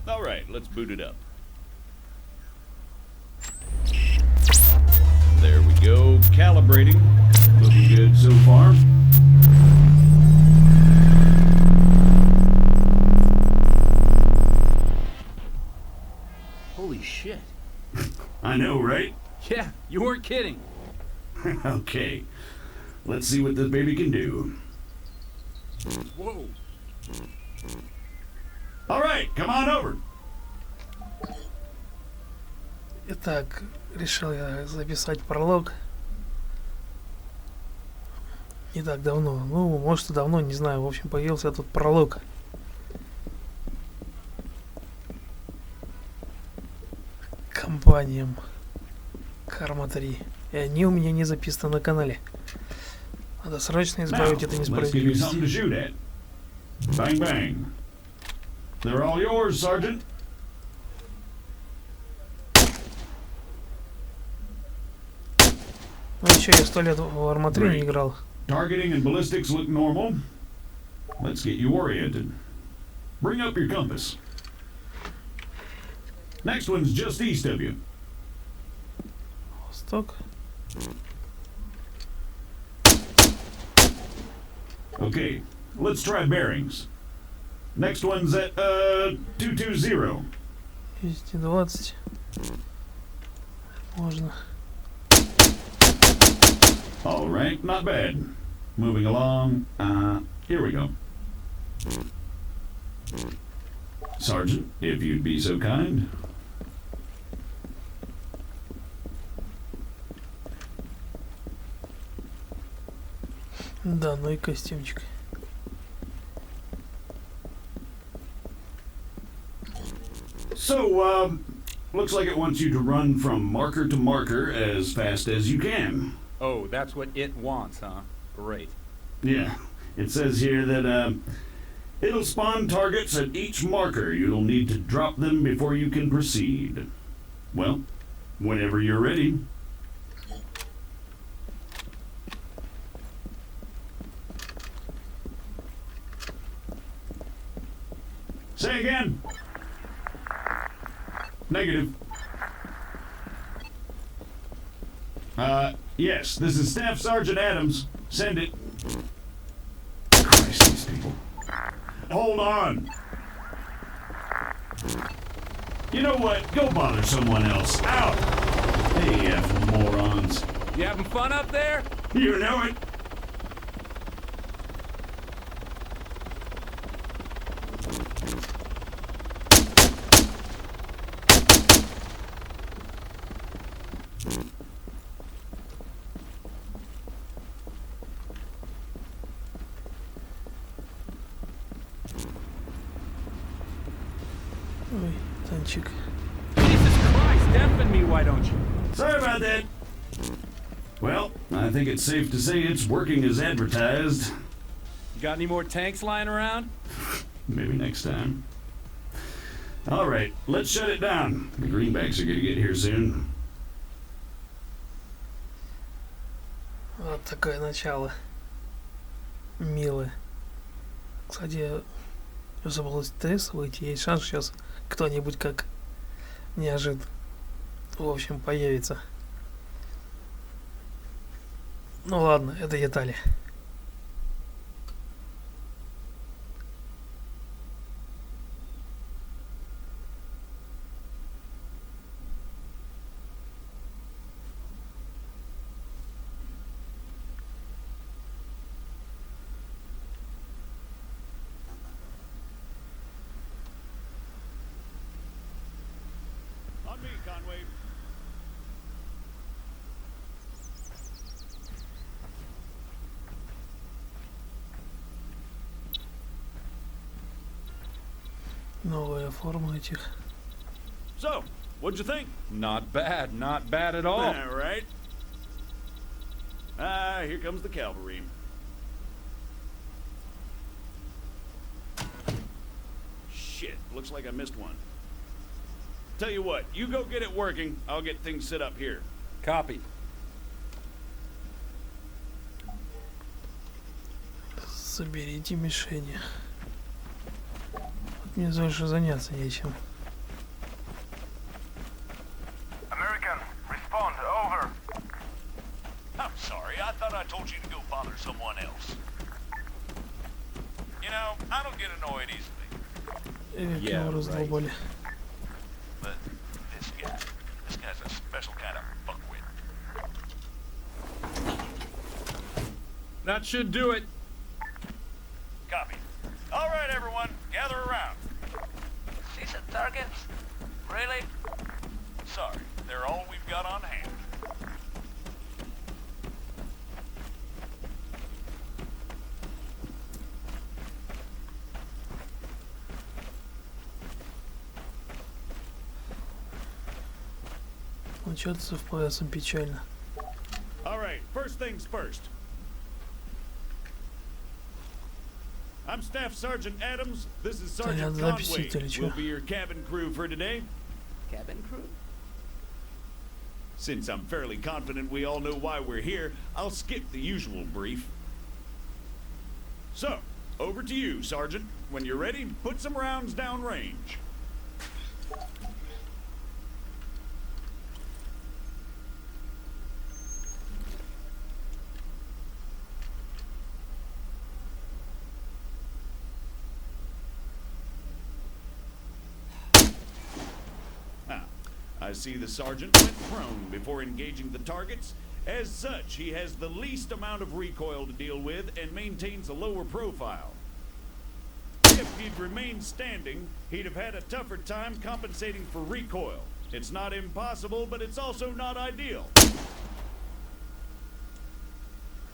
All right, let's boot it up. There we go, calibrating. Looking good so far. Holy shit. I know, right? Yeah, you weren't kidding. Okay, let's see what this baby can do. Whoa. All right, come on over. Итак, решил я записать пролог. Не так давно. Ну, может и давно, не знаю. В общем, появился тут пролог. К компаниям Arma 3. И они у меня не записаны на канале. Надо срочно исправить эту несправедливость. Bang, bang. They're all yours, Sergeant. Ну еще я 100 лет в Arma 3 не играл. Targeting and ballistics look normal. Let's get you oriented. Bring up your compass. Next one's just east of you. Восток. Okay, let's try bearings. Next one's at 220. 220. Можно. All right, not bad. Moving along. Here we go. Sergeant, if you'd be so kind. Да, ну и костюмчик. So, looks like it wants you to run from marker to marker as fast as you can. Oh, that's what it wants, huh? Great. Yeah, it says here that, it'll spawn targets at each marker. You'll need to drop them before you can proceed. Well, whenever you're ready. Say again. Negative. Yes, this is Staff Sergeant Adams. Send it. Christ, these people. Hold on. You know what? Go bother someone else. Out! Hey, F morons. You having fun up there? You know it. Ой, танчик. Jesus Christ, deafen me, why don't you? Sorry about that. Well, I think it's safe to say it's working as advertised. You got any more tanks lying around? Maybe next time. All right, let's shut it down. The greenbacks are gonna get here soon. Вот такое начало. Милое. Кстати, я забыл из ТС выйти. Есть шанс сейчас кто-нибудь как неожиданно. В общем, появится. Ну ладно, это детали. On me, Conway. Новая форма этих. So, what'd you think? Not bad at all. All right. Here comes the cavalry. Shit, looks like I missed one. Tell you what, you go get it working. I'll get things set up here. Copy. Соберите мишени. Мне больше заняться нечем. get annoyed easily. Как Yeah, его раздолбали. But this guy's a special kind of fuckwit. That should do it. Copy. All right, everyone, gather around. Decent targets? Really? Sorry, they're all we've got on hand. Начаться с поясом печально. All right, first things first. I'm Staff Sergeant Adams. This is Sergeant Стоят записи Conway. или чё? We'll be your cabin crew for today. Cabin crew? Since I'm fairly confident we all know why we're here, I'll skip the usual brief. So, over to you, Sergeant. When you're ready, put some rounds down range. I see the sergeant went prone before engaging the targets. As such, he has the least amount of recoil to deal with and maintains a lower profile. If he'd remained standing, he'd have had a tougher time compensating for recoil. It's not impossible, but it's also not ideal.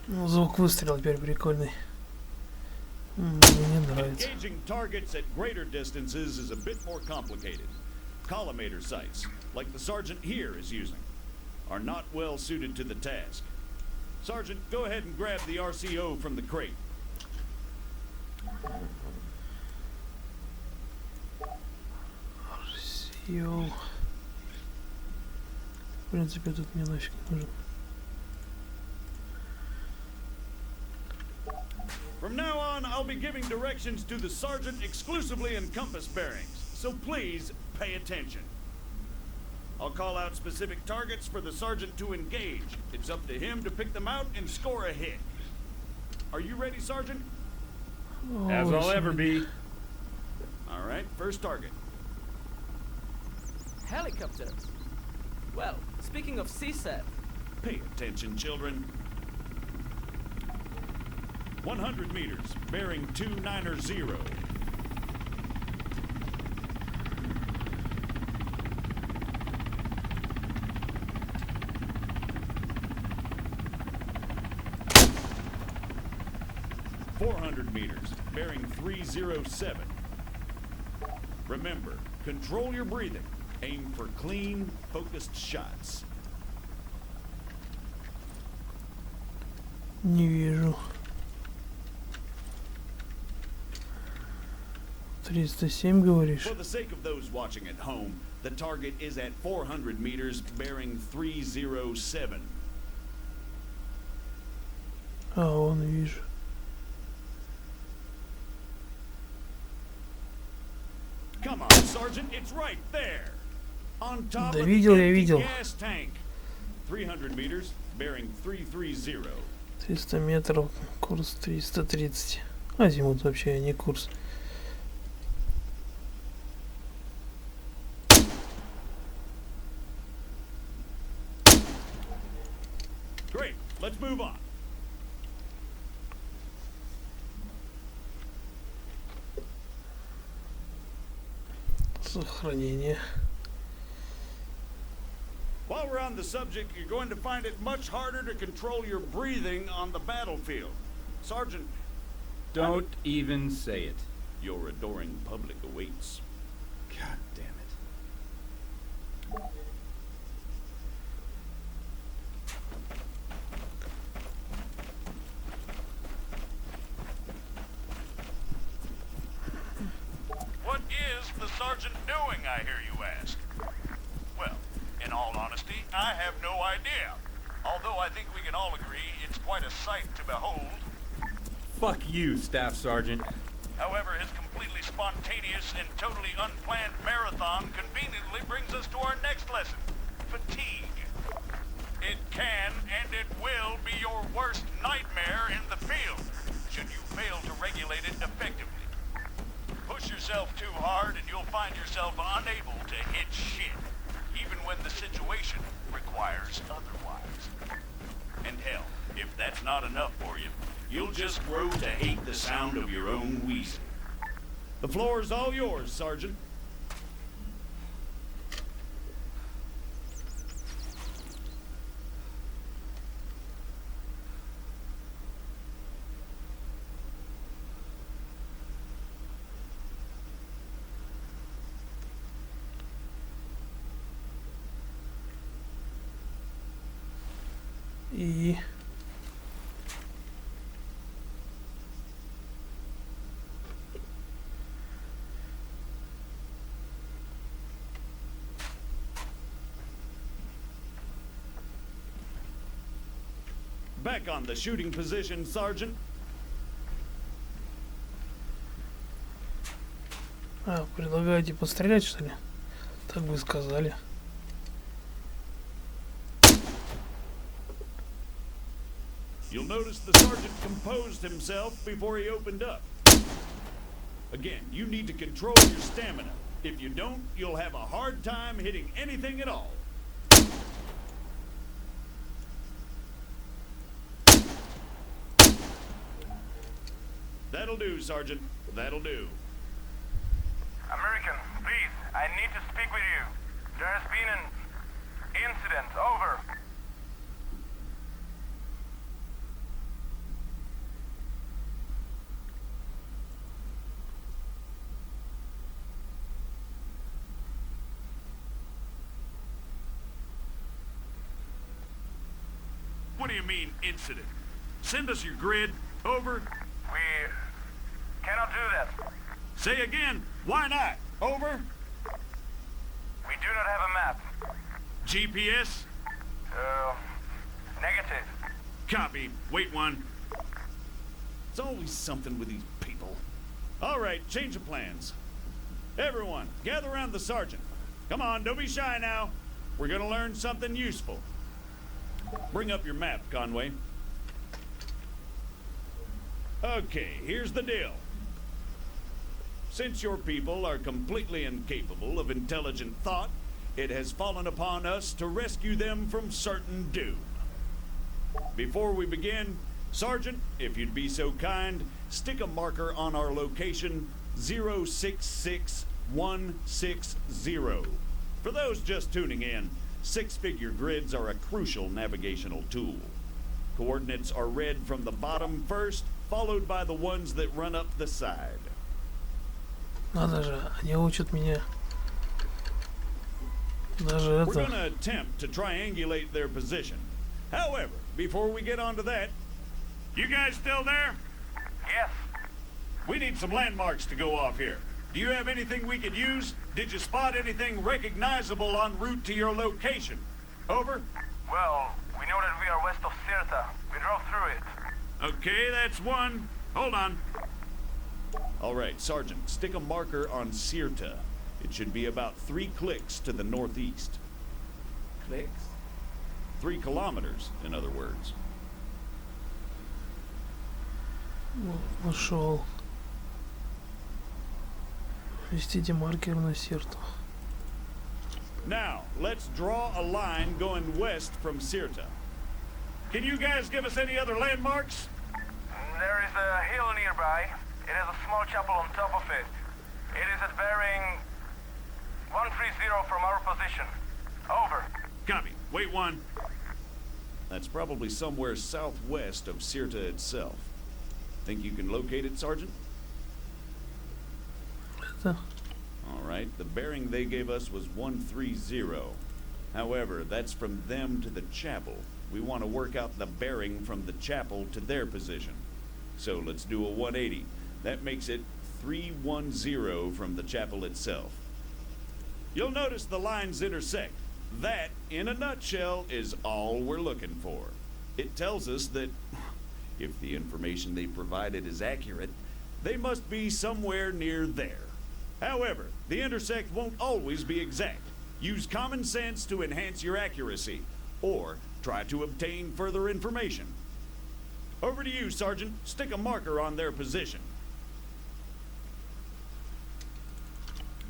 Ну, звук выстрела теперь прикольный. Мне нравится. Engaging targets at greater distances is a bit more complicated. Collimator sights, like the sergeant here is using, are not well suited to the task. Sergeant, go ahead and grab the RCO from the crate. Йоу. В принципе, тут мне нафиг не нужен. From now on, I'll be giving directions to the sergeant exclusively in compass bearings, so please pay attention. I'll call out specific targets for the sergeant to engage. It's up to him to pick them out and score a hit. Are you ready, Sergeant? As I'll ever be. All right, first target. Helicopters. Well, speaking of CSAT, Pay attention, children. 100 meters, bearing 290. meters, bearing 307. Remember, control your breathing. Aim for clean, focused shots. Не вижу. 307 говоришь? For the sake of those watching at home, the target is at 400 meters, bearing 307. А, вон вижу. Come on, Sergeant, it's right there. On top Да of видел, the я empty видел. gas tank. 300 meters, bearing 330. 300 метров, курс 330. Азимут вообще, не курс. Great, let's move on. Сохранение. While we're on the subject, you're going to find it much harder to control your breathing on the battlefield. Sergeant, Don't even say it. your adoring public awaits. God damn it. What is the sergeant doing, I hear you ask? Well, in all honesty, I have no idea. Although I think we can all agree it's quite a sight to behold. Fuck you, Staff Sergeant. However, his completely spontaneous and totally unplanned marathon conveniently brings us to our next lesson, fatigue. It can and it will be your worst nightmare in the field, should you fail to regulate it effectively. yourself unable to hit shit, even when the situation requires otherwise. And hell, if that's not enough for you, you'll just grow to hate the sound of your own wheezing. The floor is all yours, Sergeant. И... Back on the shooting position, Sergeant. А, предлагаете пострелять, что ли? Так бы сказали. You'll notice the sergeant composed himself before he opened up. Again, you need to control your stamina. If you don't, you'll have a hard time hitting anything at all. That'll do, Sergeant. That'll do. American, please, I need to speak with you. There has been an incident. Over. What do you mean, incident? Send us your grid. Over. We cannot do that. Say again. Why not? Over. We do not have a map. GPS? Negative. Copy. Wait one. It's always something with these people. All right, change of plans. Everyone, gather around the sergeant. Come on, don't be shy now. We're gonna learn something useful. Bring up your map, Conway. Okay, here's the deal. Since your people are completely incapable of intelligent thought, it has fallen upon us to rescue them from certain doom. Before we begin, Sergeant, if you'd be so kind, stick a marker on our location 066160. For those just tuning in, six-figure grids are a crucial navigational tool. Coordinates are read from the bottom first, followed by the ones that run up the side. Надо же, они учат меня. Даже We're это... going to attempt to triangulate their position. However, before we get onto that, you guys still there? Yes. We need some landmarks to go off here. Do you have anything we could use? Did you spot anything recognizable en route to your location? Over. Well, we know that we are west of Sirta. We drove through it. Okay, that's one. Hold on. All right, Sergeant, stick a marker on Sirta. It should be about 3 clicks to the northeast. Clicks? 3 kilometers, in other words. Нашел. Ввестите маркер на серту. Now, let's draw a line going west from Sirta. Can you guys give us any other landmarks? There is a hill nearby. It has a small chapel on top of it. It is at bearing 130 from our position. Over. Copy. Wait one. That's probably somewhere southwest of Sirta itself. Think you can locate it, Sergeant? Это... All right, the bearing they gave us was 130. However, that's from them to the chapel. We want to work out the bearing from the chapel to their position. So let's do a 180. That makes it 310 from the chapel itself. You'll notice the lines intersect. That, in a nutshell, is all we're looking for. It tells us that if the information they provided is accurate, they must be somewhere near there. However, the intersect won't always be exact. Use common sense to enhance your accuracy, or try to obtain further information. Over to you, Sergeant. Stick a marker on their position.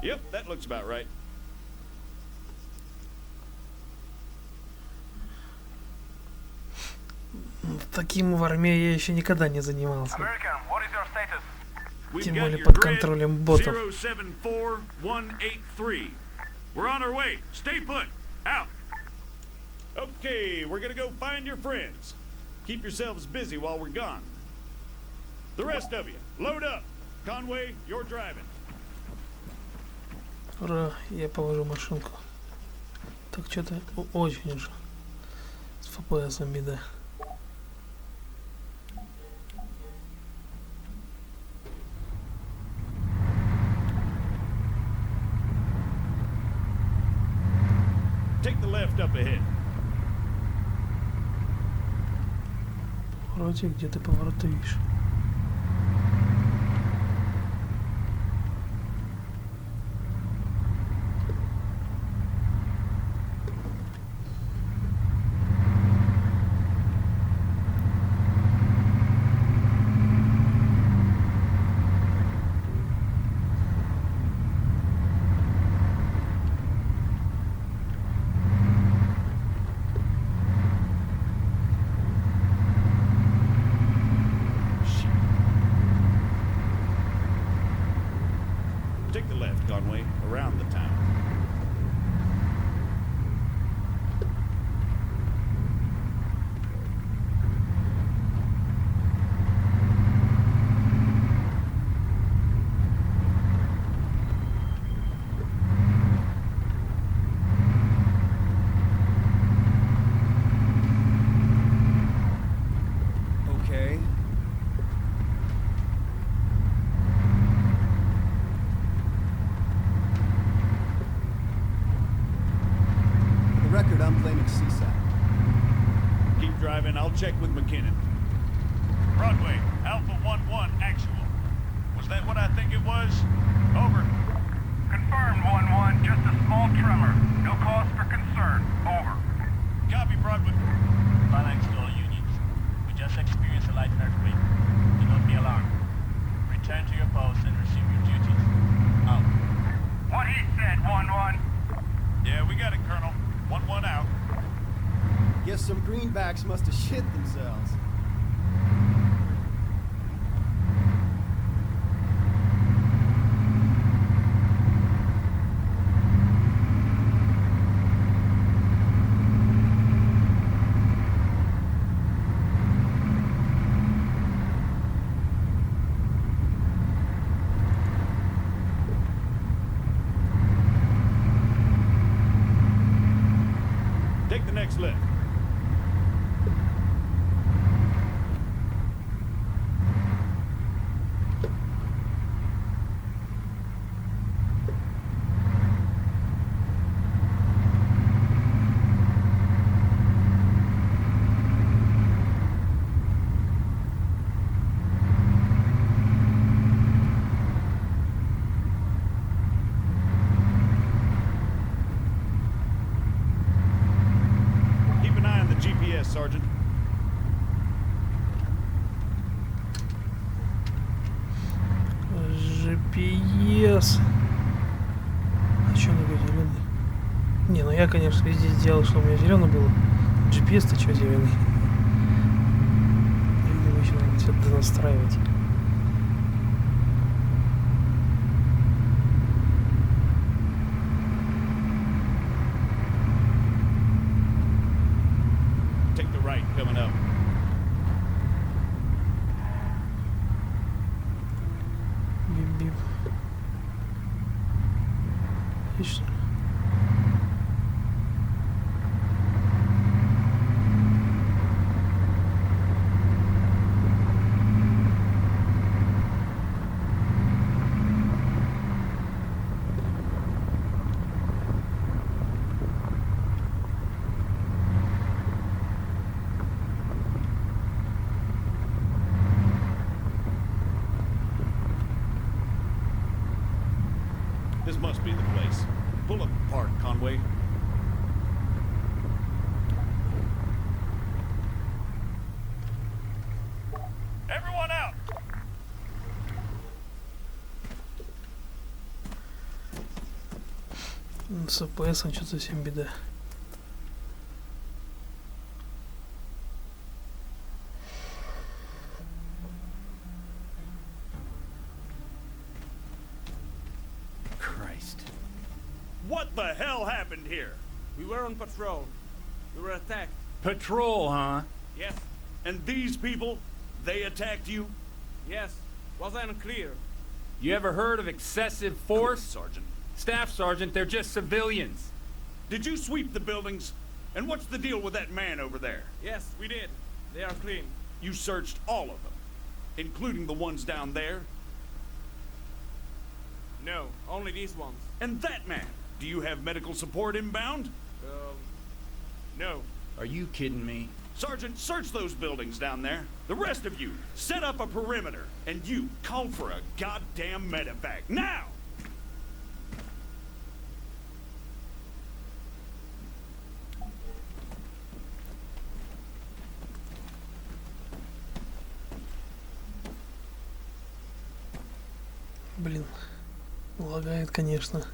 Yep, that looks about right. Таким в армии я еще никогда не занимался. American, what is your status? We've Тем got более your под grid контролем ботов. 074183. We're on our way. Stay put. Out. Okay, we're gonna go find your friends. Keep yourselves busy while we're gone. The rest of you, load up. Conway, you're driving. Ура, я положу машинку. Так что-то очень уж с FPS беда. Take the left up ahead. Вроде где ты повороты видишь. Take the left, Conway, around the town. Okay. For the record, I'm blaming CSAT. Keep driving. I'll check with McKinnon. Broadway, Alpha 1-1 actual. Was that what I think it was? Over. Confirmed 1-1, just a small tremor. No cause for concern. Over. Copy, Broadway. Phalanx to all units. We just experienced a light earthquake. Do not be alarmed. Return to your post and resume your duties. Out. What he said, 1-1. Yeah, we got it, Colonel. 1-1 out. Guess some greenbacks must have shit themselves. Take the next left. Keep an eye on the GPS, Sergeant. GPS. А что такое зеленый? Не, ну я, конечно, везде сделал, что у меня зеленый был. GPS-то что зеленый? Видимо, еще надо все донастраивать. Take the right coming up. Бип-бип. И что? This must be the place. Pull up the park, Conway. Everyone out! С FPS что-то совсем беда. Christ. What the hell happened here? We were on patrol. We were attacked. Patrol, huh? Yes, And these people, they attacked you? yes. Was I unclear? You ever heard of excessive force? Sergeant. Staff Sergeant, they're just civilians. Did you sweep the buildings? And what's the deal with that man over there? Yes, we did. They are clean. You searched all of them, including the ones down there? No, only these ones. And that man, do you have medical support inbound? No. Are you kidding me? Sergeant, search those buildings down there. The rest of you, set up a perimeter. And you, call for a goddamn medevac. Now! Блин, лагает, конечно.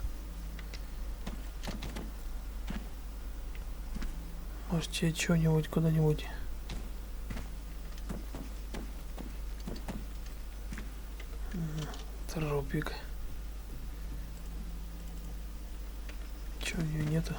Может, тебе что-нибудь куда-нибудь? Тропик. Чего у нее нету?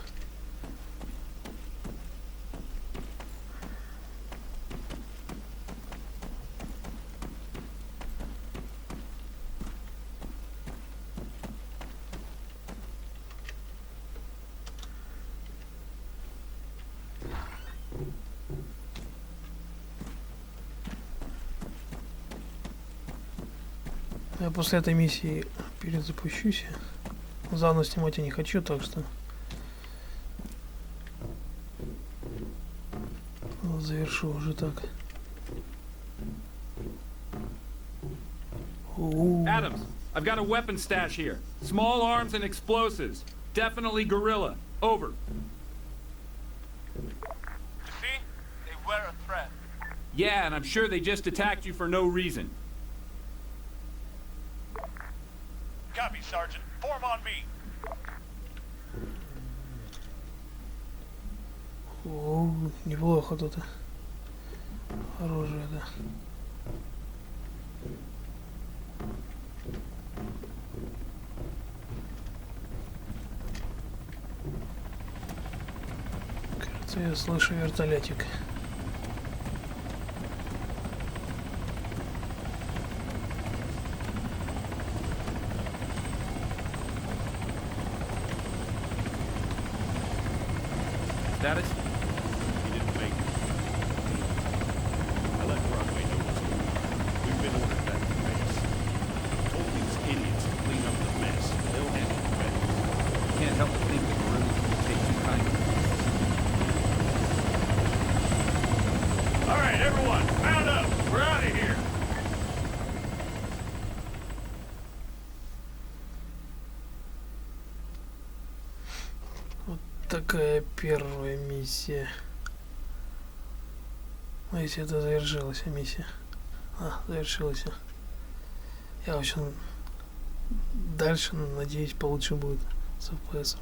Я после этой миссии перезапущусь. Заново снимать я не хочу, так что завершу уже так. Adams, I've got a weapon stash here. Small arms and explosives. Definitely guerrilla. Over. You see? They were a threat. Yeah, and I'm sure they just attacked you for no reason. Copy, Sergeant. Form on me. О, неплохо тут оружие, да. Кажется, я слышу вертолетик. Status? He didn't make it. I let Broadway know what's going on. We've been ordered back to base. Told these idiots to clean up the mess. They'll handle it better. Can't help but think the guerrillas will take too kindly. All right, everyone, mount up. We're out of here. Вот такая первая миссия. А если это завершилась миссия? А, завершилась. Я, в общем, дальше, надеюсь, получше будет с FPS.